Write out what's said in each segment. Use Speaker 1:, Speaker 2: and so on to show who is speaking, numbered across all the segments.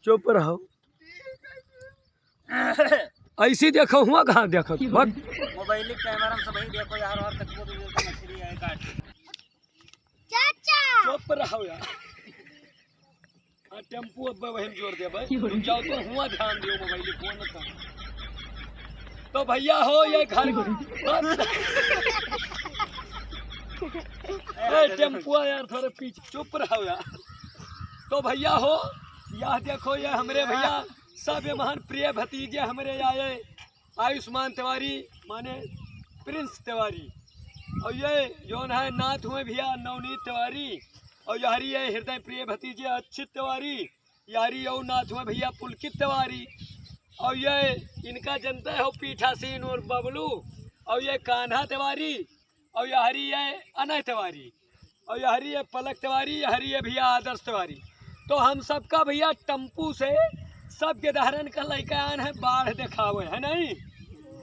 Speaker 1: चुप रहो। ऐसी देखो हुआ कहाँ देखो
Speaker 2: मोबाइल कैमरा में सब देखो यार और तक वो मछली है काट।
Speaker 3: चाचा
Speaker 1: चुप रहो यार। टेम्पू अब वही जोड़ दे भाई जाओ तो हुआ ध्यान दियो मोबाइल फोन कर। तो भैया हो ये घर टेम्पू यार थोड़े पीछे चुप रहो यार। तो भैया हो यह देखो ये हमारे भैया सब ये महान प्रिय भतीजे हमारे आए आयुष्मान तिवारी माने प्रिंस तिवारी और ये जोन है नाथ हुए भैया नवनीत तिवारी और यारी ये हृदय प्रिय भतीजे अक्षित तिवारी यारी और नाथ हुए भैया पुलकित तिवारी और ये इनका जनता है पीठासीन और बबलू और ये कान्हा तिवारी और यारी ये अनय तिवारी और यारी ये पलक तिवारी यारी ये भैया आदर्श तिवारी। तो हम सबका भैया टम्पू से सब गिरधारन का लड़का आन है बाढ़ दिखावे है नहीं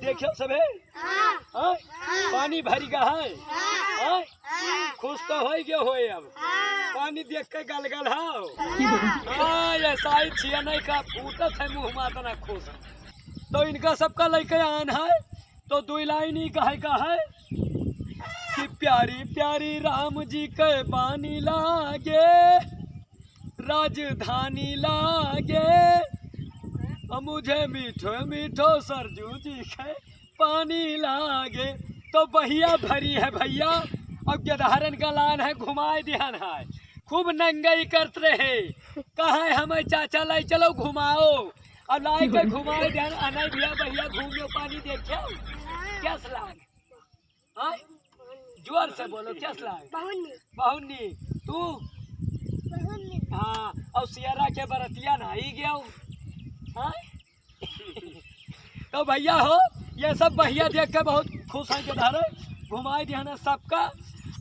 Speaker 1: देखियो सबे पानी भरी गा है खुश तो हो गए हो अब पानी देख के गलगल है ऐसा ही छिया नहीं का फूटत है मुँह मातना खुश है। तो इनका सबका लड़का आन है तो दो लाइन ही कहे का है कि प्यारी प्यारी राम जी के बानी लागे राजधानी लागे मुझे मीठो मीठो सरजू जी के पानी लागे। तो भैया भरी है भैया अब गिरधारन का लान है घुमाए ध्यान है खूब नंगाई करते रहे कहा है हमें चाचा लाई चलो घुमाओ और लाई के घुमाए ध्यान अनय भैया भैया घूमियो पानी देखो क्या सलाह जोर से बोलो क्या सलाह बहुनी तू हाँ और सियारा के बरतिया ना ही गया हाँ? तो भैया हो ये सब भैया देख के बहुत खुश हैं गिरधारन घुमाए ध्यान सबका।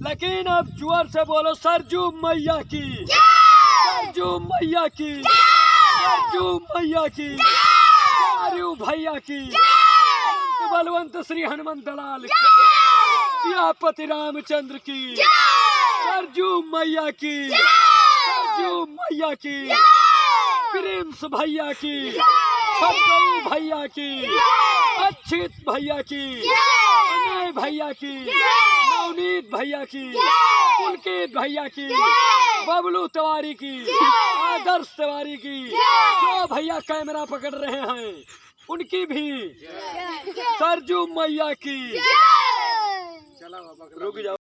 Speaker 1: लेकिन अब जोर से बोलो सरजू मैया की सरजू मैया की सरजू मैया की भैया की बलवंत श्री हनुमंत लाल की सियापति रामचंद्र की सरजू मैया की सरजू मैया की प्रिंस भैया की छतरू भैया की अक्षित भैया की अनय भैया की नवनीत भैया की पुलकित भैया की बबलू तिवारी की आदर्श तिवारी की जो भैया कैमरा पकड़ रहे हैं उनकी भी सरजू मैया की रुक जाओ।